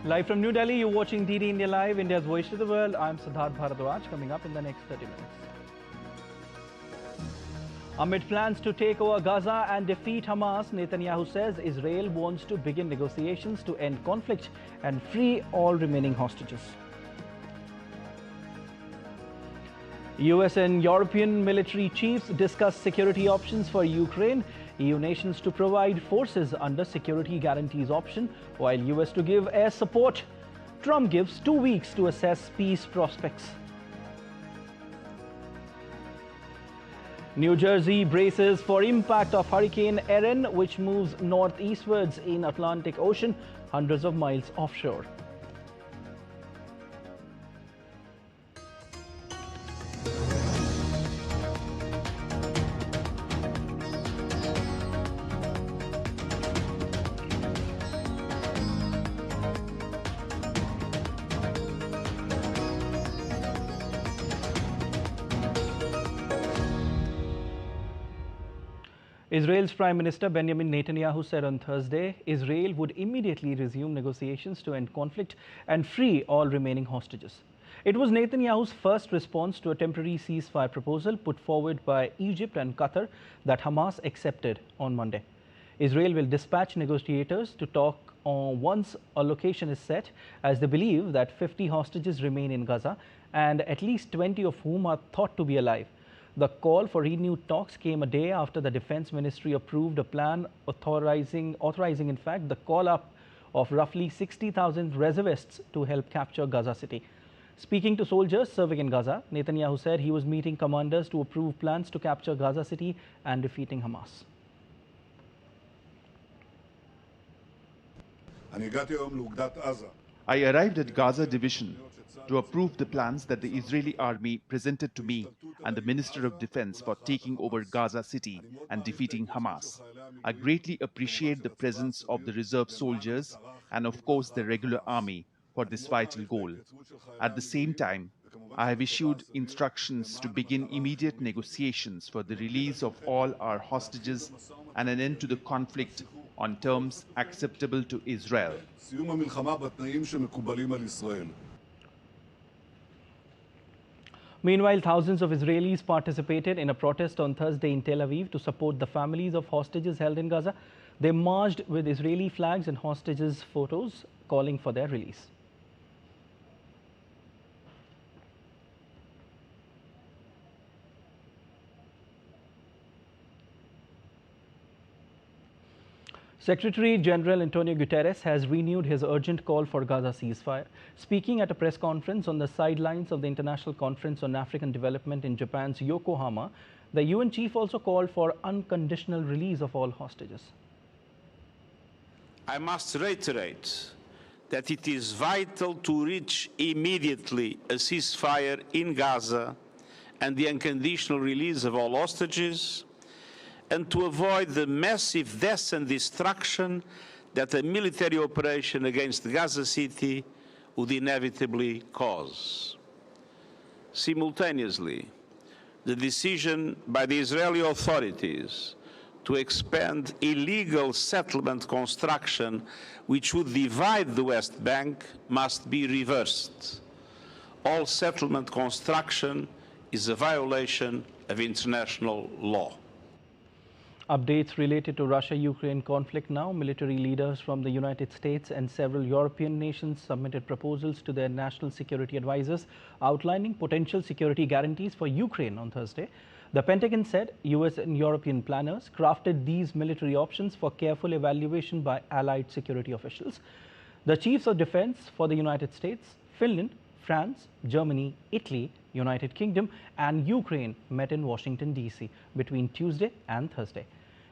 Live from New Delhi, you're watching DD India Live, India's voice to the world. I'm Siddharth Bharadwaj, coming up in the next 30 minutes. Amid plans to take over Gaza and defeat Hamas, Netanyahu says Israel wants to begin negotiations to end conflict and free all remaining hostages. US and European military chiefs discuss security options for Ukraine. EU nations to provide forces under security guarantees option, while US to give air support. Trump gives 2 weeks to assess peace prospects. New Jersey braces for impact of Hurricane Erin, which moves northeastwards in Atlantic Ocean, hundreds of miles offshore. Israel's Prime Minister Benjamin Netanyahu said on Thursday Israel would immediately resume negotiations to end conflict and free all remaining hostages. It was Netanyahu's first response to a temporary ceasefire proposal put forward by Egypt and Qatar that Hamas accepted on Monday. Israel will dispatch negotiators to talk once a location is set, as they believe that 50 hostages remain in Gaza and at least 20 of whom are thought to be alive. The call for renewed talks came a day after the Defense Ministry approved a plan authorizing in fact, the call-up of roughly 60,000 reservists to help capture Gaza City. Speaking to soldiers serving in Gaza, Netanyahu said he was meeting commanders to approve plans to capture Gaza City and defeating Hamas. I arrived at Gaza Division to approve the plans that the Israeli army presented to me and the Minister of Defense for taking over Gaza City and defeating Hamas. I greatly appreciate the presence of the reserve soldiers and of course the regular army for this vital goal. At the same time, I have issued instructions to begin immediate negotiations for the release of all our hostages and an end to the conflict on terms acceptable to Israel. Meanwhile, thousands of Israelis participated in a protest on Thursday in Tel Aviv to support the families of hostages held in Gaza. They marched with Israeli flags and hostages' photos, calling for their release. Secretary General Antonio Gutteres has renewed his urgent call for Gaza ceasefire. Speaking at a press conference on the sidelines of the International Conference on African Development in Japan's Yokohama, the UN chief also called for unconditional release of all hostages. I must reiterate that it is vital to reach immediately a ceasefire in Gaza and the unconditional release of all hostages, and to avoid the massive deaths and destruction that a military operation against Gaza City would inevitably cause. Simultaneously, the decision by the Israeli authorities to expand illegal settlement construction which would divide the West Bank must be reversed. All settlement construction is a violation of international law. Updates related to Russia-Ukraine conflict now. Military leaders from the United States and several European nations submitted proposals to their national security advisors outlining potential security guarantees for Ukraine on Thursday. The Pentagon said US and European planners crafted these military options for careful evaluation by allied security officials. The chiefs of defense for the United States, Finland, France, Germany, Italy, United Kingdom and Ukraine met in Washington, D.C. between Tuesday and Thursday.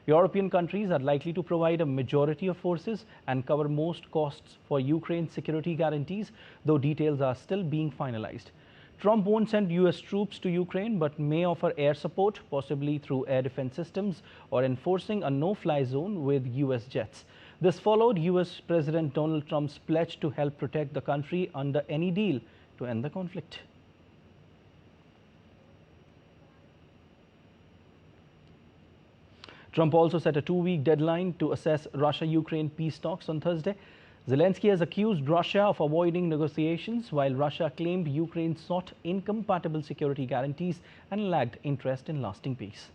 European countries are likely to provide a majority of forces and cover most costs for Ukraine's security guarantees, though details are still being finalized. Trump won't send US troops to Ukraine, but may offer air support, possibly through air defense systems or enforcing a no-fly zone with US jets. This followed US President Donald Trump's pledge to help protect the country under any deal to end the conflict. Trump also set a 2-week deadline to assess Russia-Ukraine peace talks on Thursday. Zelensky has accused Russia of avoiding negotiations, while Russia claimed Ukraine sought incompatible security guarantees and lacked interest in lasting peace.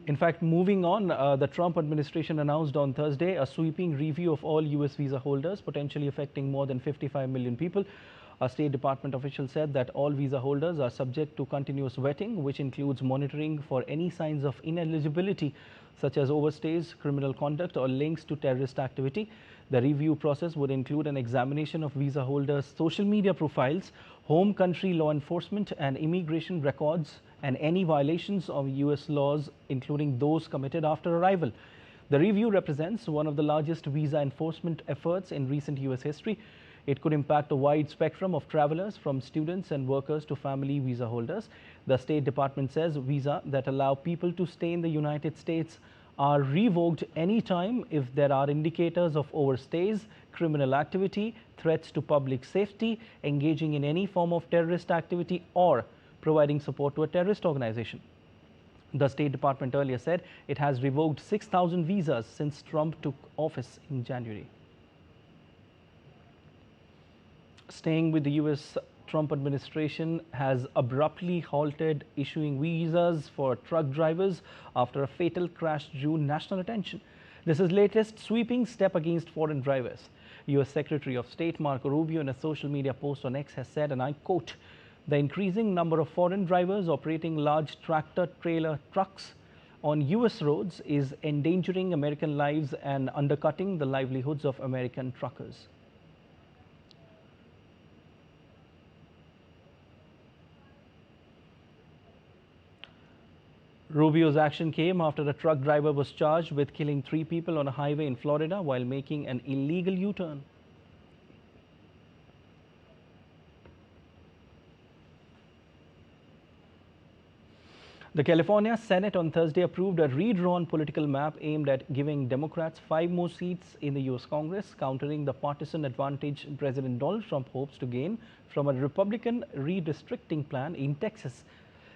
In fact, moving on, the Trump administration announced on Thursday a sweeping review of all U.S. visa holders, potentially affecting more than 55 million people. A State Department official said that all visa holders are subject to continuous vetting, which includes monitoring for any signs of ineligibility, such as overstays, criminal conduct, or links to terrorist activity. The review process would include an examination of visa holders' social media profiles, home country law enforcement and immigration records, and any violations of U.S. laws, including those committed after arrival. The review represents one of the largest visa enforcement efforts in recent U.S. history. It could impact a wide spectrum of travelers, from students and workers to family visa holders. The State Department says visa that allow people to stay in the United States are revoked anytime if there are indicators of overstays, criminal activity, threats to public safety, engaging in any form of terrorist activity, or providing support to a terrorist organization. The State Department earlier said it has revoked 6,000 visas since Trump took office in January. Staying with the U.S., Trump administration has abruptly halted issuing visas for truck drivers after a fatal crash drew national attention. This is latest sweeping step against foreign drivers. U.S. Secretary of State Marco Rubio, in a social media post on X, has said, and I quote, "The increasing number of foreign drivers operating large tractor-trailer trucks on U.S. roads is endangering American lives and undercutting the livelihoods of American truckers." Rubio's action came after a truck driver was charged with killing 3 people on a highway in Florida while making an illegal U-turn. The California Senate on Thursday approved a redrawn political map aimed at giving Democrats 5 more seats in the U.S. Congress, countering the partisan advantage President Donald Trump hopes to gain from a Republican redistricting plan in Texas.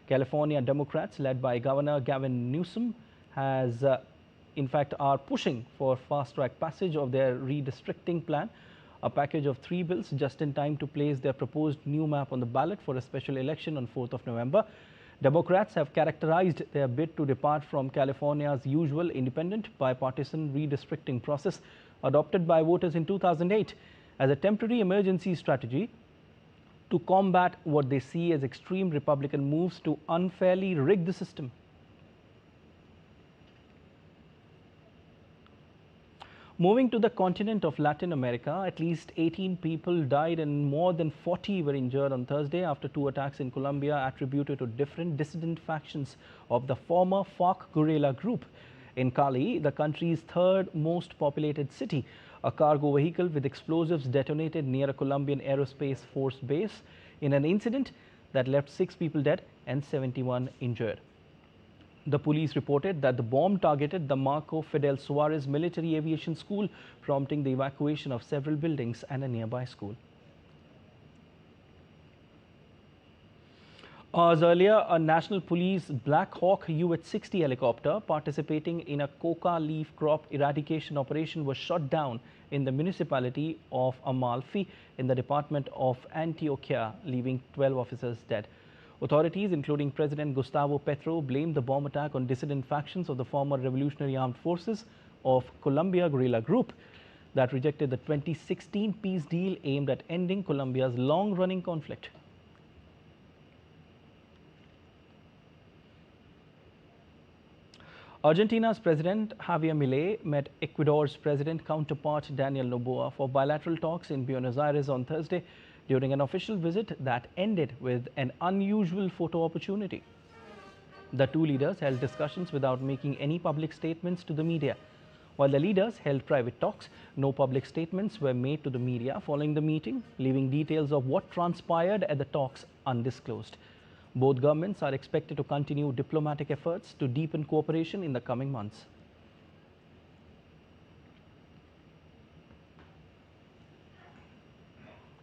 California Democrats, led by Governor Gavin Newsom, are pushing for fast-track passage of their redistricting plan, a package of 3 bills just in time to place their proposed new map on the ballot for a special election on 4th of November. Democrats have characterized their bid to depart from California's usual independent bipartisan redistricting process adopted by voters in 2008 as a temporary emergency strategy to combat what they see as extreme Republican moves to unfairly rig the system. Moving to the continent of Latin America, at least 18 people died and more than 40 were injured on Thursday after 2 attacks in Colombia attributed to different dissident factions of the former FARC guerrilla group. In Cali, the country's 3rd most populated city, a cargo vehicle with explosives detonated near a Colombian Aerospace Force base in an incident that left 6 people dead and 71 injured. The police reported that the bomb targeted the Marco Fidel Suarez Military Aviation School, prompting the evacuation of several buildings and a nearby school. Hours earlier, a National Police Black Hawk UH-60 helicopter participating in a coca leaf crop eradication operation was shot down in the municipality of Amalfi in the department of Antioquia, leaving 12 officers dead. Authorities, including President Gustavo Petro, blamed the bomb attack on dissident factions of the former Revolutionary Armed Forces of Colombia guerrilla group that rejected the 2016 peace deal aimed at ending Colombia's long-running conflict. Argentina's President Javier Milei met Ecuador's President counterpart Daniel Noboa for bilateral talks in Buenos Aires on Thursday during an official visit that ended with an unusual photo opportunity. The 2 leaders held discussions without making any public statements to the media. While the leaders held private talks, no public statements were made to the media following the meeting, leaving details of what transpired at the talks undisclosed. Both governments are expected to continue diplomatic efforts to deepen cooperation in the coming months.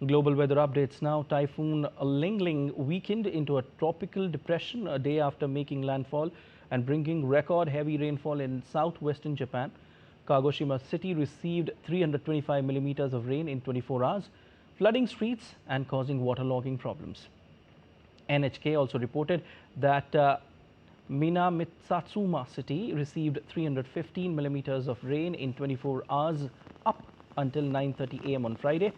Global weather updates now. Typhoon Ling Ling weakened into a tropical depression a day after making landfall and bringing record heavy rainfall in southwestern Japan. Kagoshima city received 325 millimeters of rain in 24 hours, flooding streets and causing waterlogging problems. NHK also reported that Minamitsatsuma city received 315 millimeters of rain in 24 hours up until 9:30 a.m. on Friday.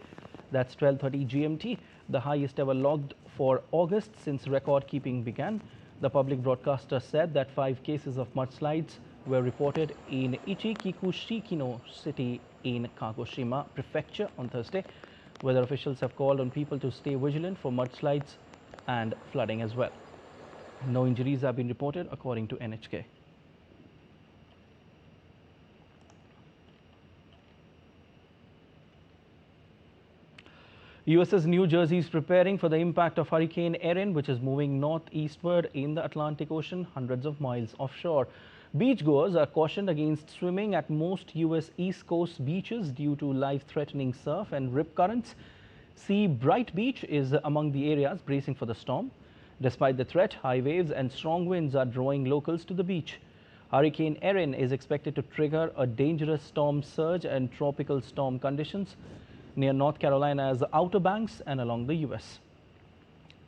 That's 12:30 GMT, the highest ever logged for August since record keeping began. The public broadcaster said that 5 cases of mudslides were reported in Ichikikushikino city in Kagoshima prefecture on Thursday. Weather officials have called on people to stay vigilant for mudslides and flooding as well. No injuries have been reported according to NHK. USS New Jersey is preparing for the impact of Hurricane Erin, which is moving northeastward in the Atlantic Ocean, hundreds of miles offshore. Beachgoers are cautioned against swimming at most US East Coast beaches due to life-threatening surf and rip currents. Sea Bright Beach is among the areas bracing for the storm. Despite the threat, high waves and strong winds are drawing locals to the beach. Hurricane Erin is expected to trigger a dangerous storm surge and tropical storm conditions near North Carolina's Outer Banks and along the U.S.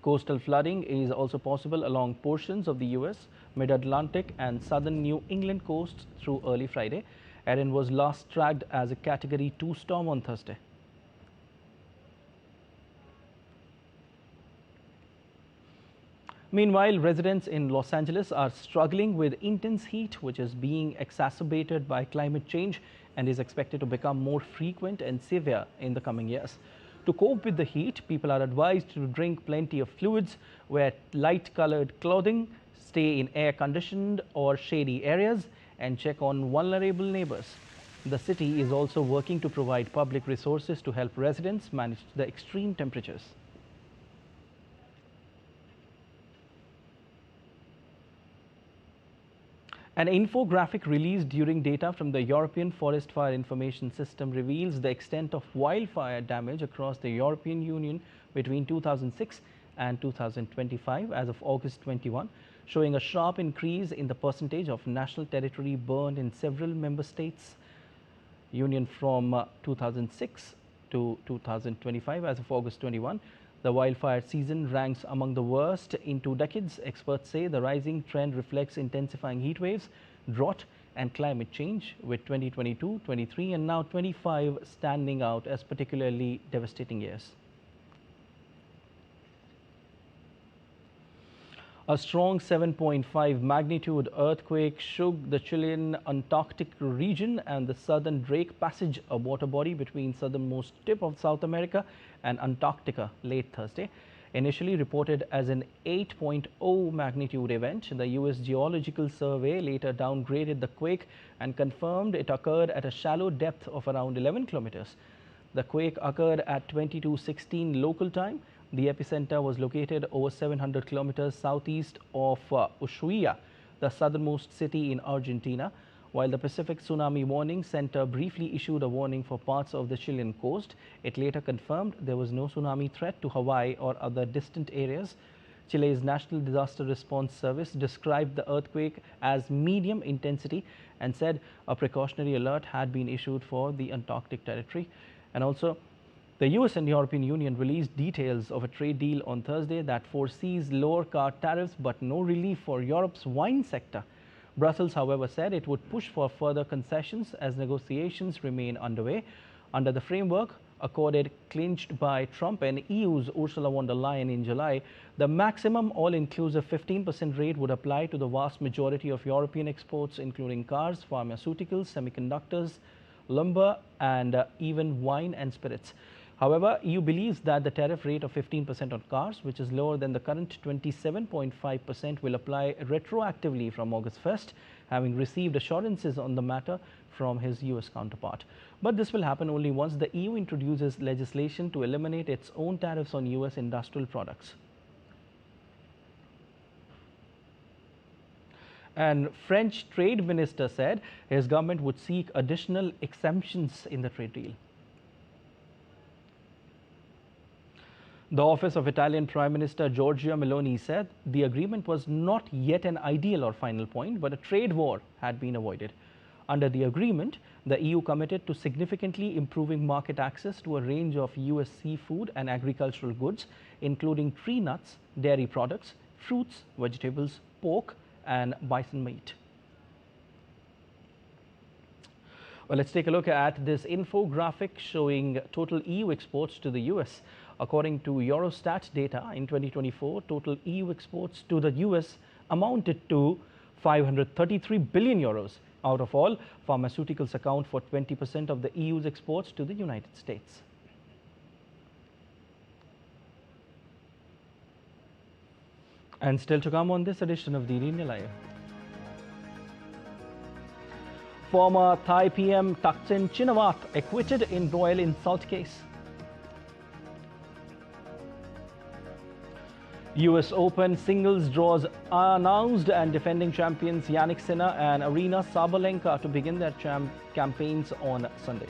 Coastal flooding is also possible along portions of the U.S., Mid-Atlantic and southern New England coasts through early Friday. Erin was last tracked as a Category 2 storm on Thursday. Meanwhile, residents in Los Angeles are struggling with intense heat, which is being exacerbated by climate change and is expected to become more frequent and severe in the coming years. To cope with the heat, people are advised to drink plenty of fluids, wear light-colored clothing, stay in air-conditioned or shady areas, and check on vulnerable neighbors. The city is also working to provide public resources to help residents manage the extreme temperatures. An infographic released during data from the European Forest Fire Information System reveals the extent of wildfire damage across the European Union between 2006 and 2025 as of August 21, showing a sharp increase in the percentage of national territory burned in several member states. Union from 2006 to 2025 as of August 21. The wildfire season ranks among the worst in 2 decades. Experts say the rising trend reflects intensifying heat waves, drought and climate change, with 2022, 23 and now 25 standing out as particularly devastating years. A strong 7.5 magnitude earthquake shook the Chilean Antarctic region and the southern Drake Passage, a water body between southernmost tip of South America and Antarctica, late Thursday. Initially reported as an 8.0 magnitude event, the U.S. Geological Survey later downgraded the quake and confirmed it occurred at a shallow depth of around 11 kilometers. The quake occurred at 22:16 local time. The epicenter was located over 700 kilometers southeast of Ushuaia, the southernmost city in Argentina, while the Pacific Tsunami Warning Center briefly issued a warning for parts of the Chilean coast. It later confirmed there was no tsunami threat to Hawaii or other distant areas. Chile's National Disaster Response Service described the earthquake as medium intensity and said a precautionary alert had been issued for the Antarctic territory. And also, the US and European Union released details of a trade deal on Thursday that foresees lower car tariffs but no relief for Europe's wine sector. Brussels, however, said it would push for further concessions as negotiations remain underway. Under the framework accorded clinched by Trump and EU's Ursula von der Leyen in July, the maximum all-inclusive 15% rate would apply to the vast majority of European exports, including cars, pharmaceuticals, semiconductors, lumber, and even wine and spirits. However, EU believes that the tariff rate of 15% on cars, which is lower than the current 27.5%, will apply retroactively from August 1st, having received assurances on the matter from his US counterpart. But this will happen only once the EU introduces legislation to eliminate its own tariffs on US industrial products. And French trade minister said his government would seek additional exemptions in the trade deal. The office of Italian Prime Minister Giorgia Meloni said the agreement was not yet an ideal or final point, but a trade war had been avoided. Under the agreement, the EU committed to significantly improving market access to a range of US seafood and agricultural goods, including tree nuts, dairy products, fruits, vegetables, pork, and bison meat. Well, let's take a look at this infographic showing total EU exports to the US. According to Eurostat data, in 2024, total EU exports to the US amounted to 533 billion euros. Out of all, pharmaceuticals account for 20% of the EU's exports to the United States. And still to come on this edition of Dali Dance. Former Thai PM Thaksin Shinawatra acquitted in royal insult case. US Open singles draws announced, and defending champions Yannick Sinner and Aryna Sabalenka to begin their campaigns on Sunday.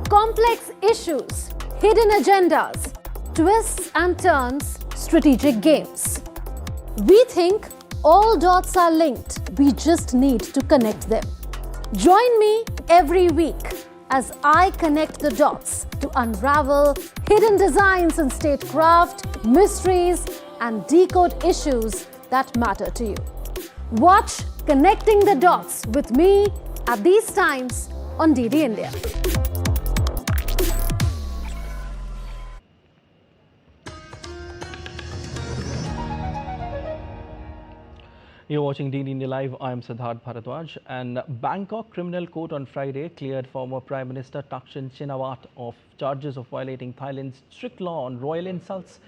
Complex issues, hidden agendas, twists and turns, strategic games. We think all dots are linked. We just need to connect them. Join me every week as I connect the dots to unravel hidden designs in statecraft, mysteries, and decode issues that matter to you. Watch Connecting the Dots with me at these times on DD India. You're watching DD India Live. I'm Siddharth Bharadwaj. And Bangkok Criminal Court on Friday cleared former Prime Minister Thaksin Shinawatra of charges of violating Thailand's strict law on royal insults.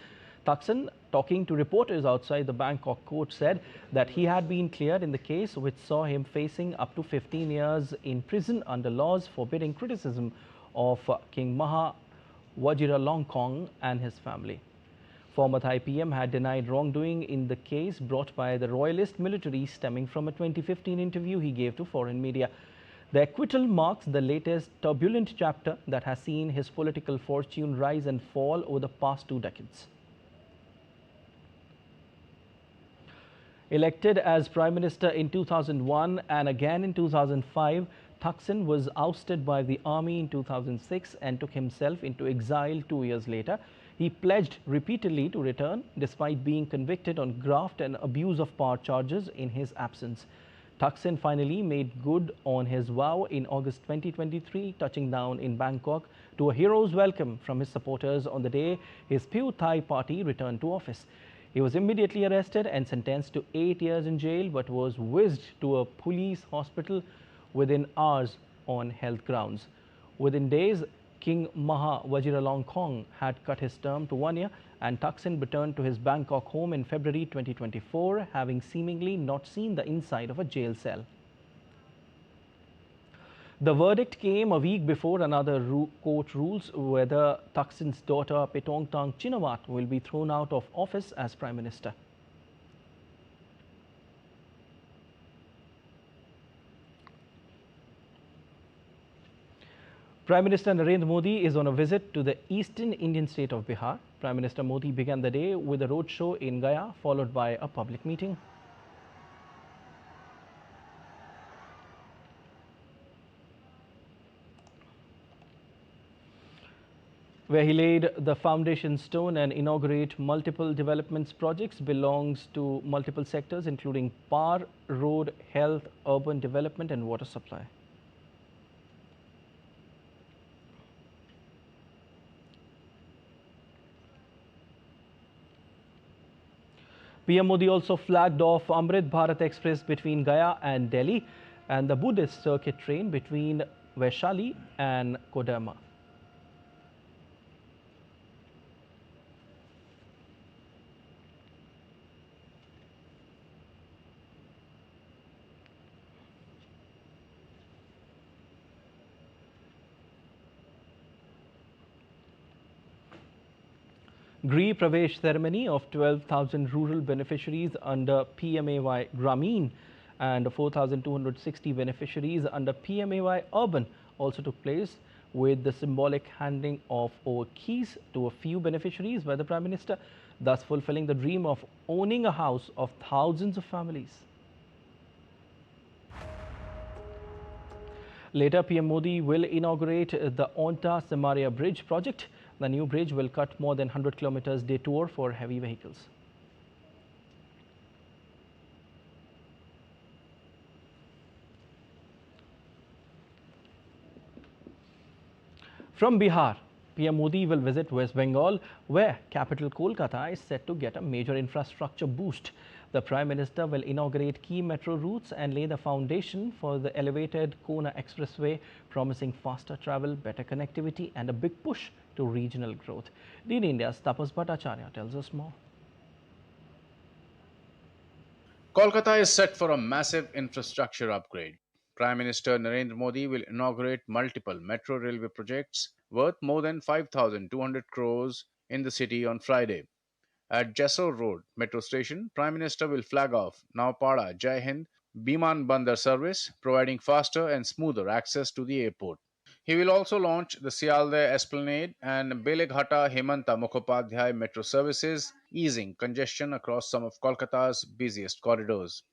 Thaksin, talking to reporters outside the Bangkok court, said that he had been cleared in the case, which saw him facing up to 15 years in prison under laws forbidding criticism of King Maha Vajiralongkorn and his family. Former Thai PM had denied wrongdoing in the case brought by the royalist military, stemming from a 2015 interview he gave to foreign media. The acquittal marks the latest turbulent chapter that has seen his political fortune rise and fall over the past 2 decades. Elected as Prime Minister in 2001 and again in 2005, Thaksin was ousted by the army in 2006 and took himself into exile 2 years later. He pledged repeatedly to return despite being convicted on graft and abuse of power charges in his absence. Thaksin finally made good on his vow in August 2023, touching down in Bangkok to a hero's welcome from his supporters on the day his Pheu Thai party returned to office. He was immediately arrested and sentenced to 8 years in jail, but was whisked to a police hospital within hours on health grounds. Within days, King Maha Vajiralongkorn had cut his term to 1 year, and Thaksin returned to his Bangkok home in February 2024, having seemingly not seen the inside of a jail cell. The verdict came a week before another court rules whether Thaksin's daughter Paetongtarn Shinawatra will be thrown out of office as Prime Minister. Prime Minister Narendra Modi is on a visit to the eastern Indian state of Bihar. Prime Minister Modi began the day with a roadshow in Gaya, followed by a public meeting. Where he laid the foundation stone and inaugurate multiple developments projects belongs to multiple sectors, including power, road, health, urban development and water supply. PM Modi also flagged off Amrit Bharat Express between Gaya and Delhi and the Buddhist circuit train between Vaishali and Koderma. Grih Pravesh ceremony of 12,000 rural beneficiaries under PMAY Grameen and 4,260 beneficiaries under PMAY Urban also took place, with the symbolic handing of over keys to a few beneficiaries by the Prime Minister, thus fulfilling the dream of owning a house of thousands of families. Later, PM Modi will inaugurate the Onta-Samaria Bridge project. The new bridge will cut more than 100 kilometers detour for heavy vehicles. From Bihar, PM Modi will visit West Bengal, where capital Kolkata is set to get a major infrastructure boost. The Prime Minister will inaugurate key metro routes and lay the foundation for the elevated Kona Expressway, promising faster travel, better connectivity and a big push to regional growth. DD India's Tapas Bhattacharya tells us more. Kolkata is set for a massive infrastructure upgrade. Prime Minister Narendra Modi will inaugurate multiple metro railway projects worth more than 5,200 crores in the city on Friday. At Jessore Road metro station, Prime Minister will flag off Naupada Jai Hind Biman Bandar service, providing faster and smoother access to the airport. He will also launch the Sialdah Esplanade and Beleghata Hemanta Mukhopadhyay metro services, easing congestion across some of Kolkata's busiest corridors.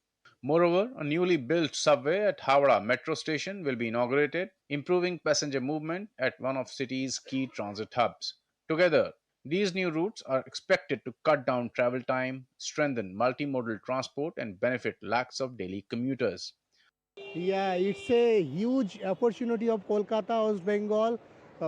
Moreover, a newly built subway at Howrah metro station will be inaugurated, improving passenger movement at one of city's key transit hubs. Together, these new routes are expected to cut down travel time, strengthen multimodal transport, and benefit lakhs of daily commuters. Yeah, it's a huge opportunity of Kolkata, West Bengal.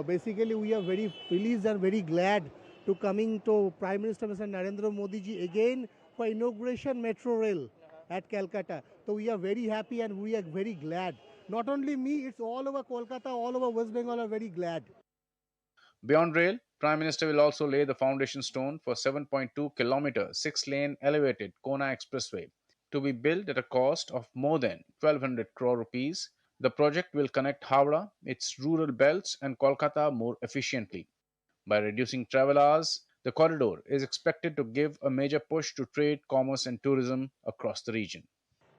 Basically, we are very pleased and very glad to coming to Prime Minister Mr. Narendra Modi ji again for inauguration metro rail at Calcutta. So we are very happy and we are very glad. Not only me, it's all over Kolkata, all over West Bengal are very glad. Beyond rail, Prime Minister will also lay the foundation stone for 7.2 kilometer 6-lane elevated Kona Expressway to be built at a cost of more than 1200 crore rupees. The project will connect Howrah, its rural belts, and Kolkata more efficiently. By reducing travel hours, the corridor is expected to give a major push to trade, commerce, and tourism across the region.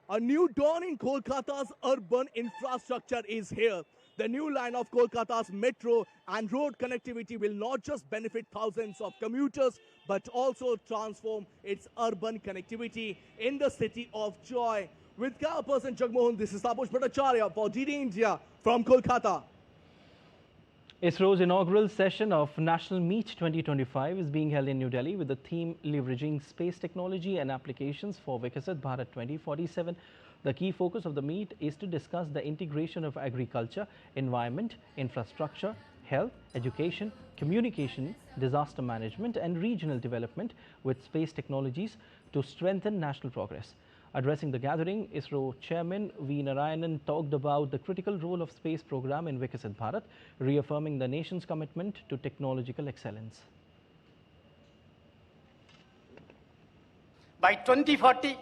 A new dawn in Kolkata's urban infrastructure is here. The new line of Kolkata's metro and road connectivity will not just benefit thousands of commuters, but also transform its urban connectivity in the city of joy. With camera person Jagmohan, this is Tapas Bhattacharya for DD India from Kolkata. ISRO's inaugural session of National Meet 2025 is being held in New Delhi with the theme Leveraging Space Technology and Applications for Viksit Bharat 2047. The key focus of the meet is to discuss the integration of agriculture, environment, infrastructure, health, education, communication, disaster management and regional development with space technologies to strengthen national progress. Addressing the gathering, ISRO Chairman V. Narayanan talked about the critical role of space program in Viksit Bharat, reaffirming the nation's commitment to technological excellence. By 2040,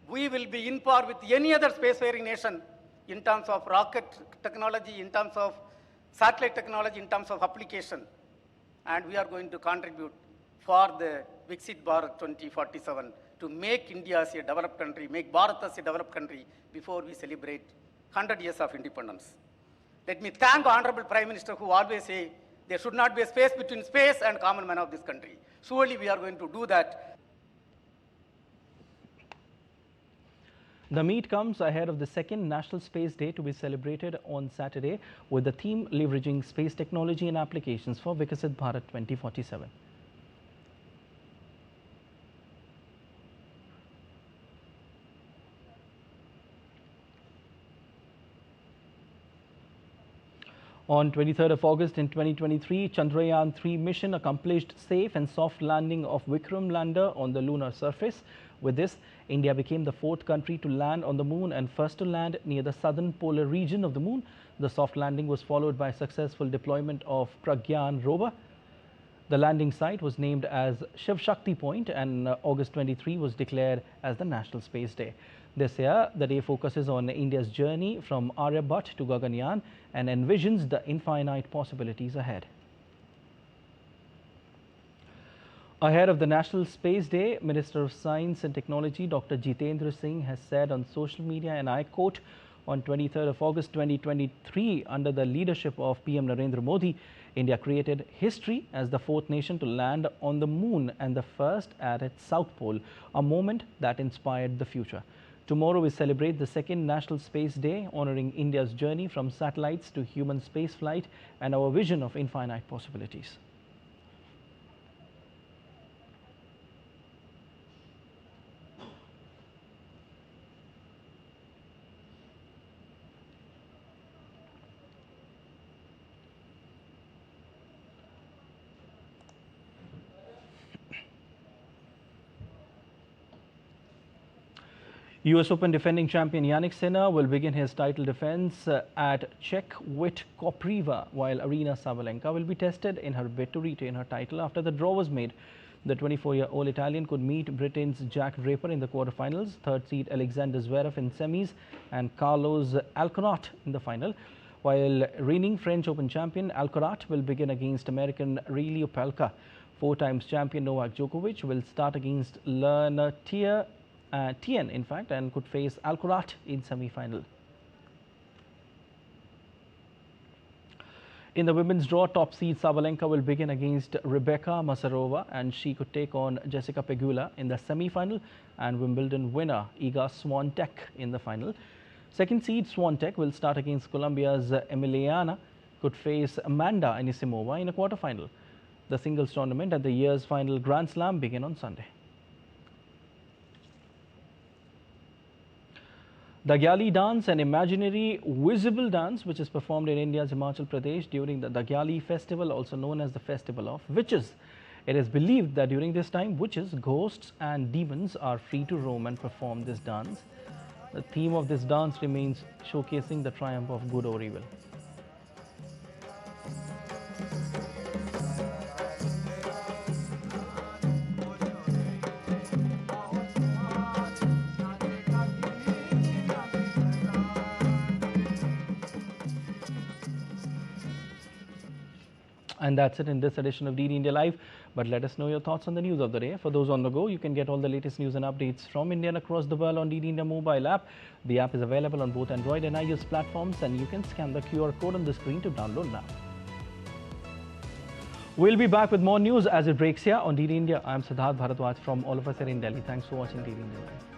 we will be in par with any other spacefaring nation in terms of rocket technology, in terms of satellite technology, in terms of application. And we are going to contribute for the Viksit Bharat 2047 to make India as a developed country, make Bharat as a developed country before we celebrate 100 years of independence. Let me thank Honorable Prime Minister who always say there should not be a space between space and common man of this country. Surely we are going to do that. The meet comes ahead of the second National Space Day to be celebrated on Saturday with the theme Leveraging Space Technology and Applications for Viksit Bharat 2047. On 23rd of August in 2023, Chandrayaan-3 mission accomplished safe and soft landing of Vikram lander on the lunar surface. With this, India became the fourth country to land on the moon and first to land near the southern polar region of the moon. The soft landing was followed by successful deployment of Pragyan rover. The landing site was named as Shiv Shakti Point and August 23 was declared as the National Space Day. This year, the day focuses on India's journey from Aryabhat to Gaganyaan and envisions the infinite possibilities ahead. Ahead of the National Space Day, Minister of Science and Technology Dr. Jitendra Singh has said on social media, and I quote, On 23rd of August 2023, under the leadership of PM Narendra Modi, India created history as the fourth nation to land on the moon and the first at its south pole, a moment that inspired the future. Tomorrow we celebrate the second National Space Day, honoring India's journey from satellites to human spaceflight and our vision of infinite possibilities. US Open defending champion Jannik Sinner will begin his title defense at Czech Kopriva, while Aryna Sabalenka will be tested in her bid to retain her title after the draw was made. The 24-year-old Italian could meet Britain's Jack Draper in the quarterfinals, third seed Alexander Zverev in semis, and Carlos Alcaraz in the final. While reigning French Open champion Alcaraz will begin against American Reilly Opelka. Four times champion Novak Djokovic will start against Lerner Tien, in fact, and could face Alcaraz in semi-final. In the women's draw, top seed Sabalenka will begin against Rebecca Masarova, and she could take on Jessica Pegula in the semi-final, and Wimbledon winner Iga Swiatek in the final. Second seed Swiatek will start against Colombia's Emiliana, could face Amanda Anisimova in a quarter-final. The singles tournament at the year's final Grand Slam begin on Sunday. Dali Dance, an imaginary visible dance which is performed in India's Himachal Pradesh during the Dali festival, also known as the Festival of Witches. It is believed that during this time, witches, ghosts and demons are free to roam and perform this dance. The theme of this dance remains showcasing the triumph of good over evil. And that's it in this edition of DD India Live. But let us know your thoughts on the news of the day. For those on the go, you can get all the latest news and updates from India and across the world on DD India mobile app. The app is available on both Android and iOS platforms, and you can scan the QR code on the screen to download now. We'll be back with more news as it breaks here on DD India. I'm Siddharth Bharadwaj from all of us here in Delhi. Thanks for watching DD India Live.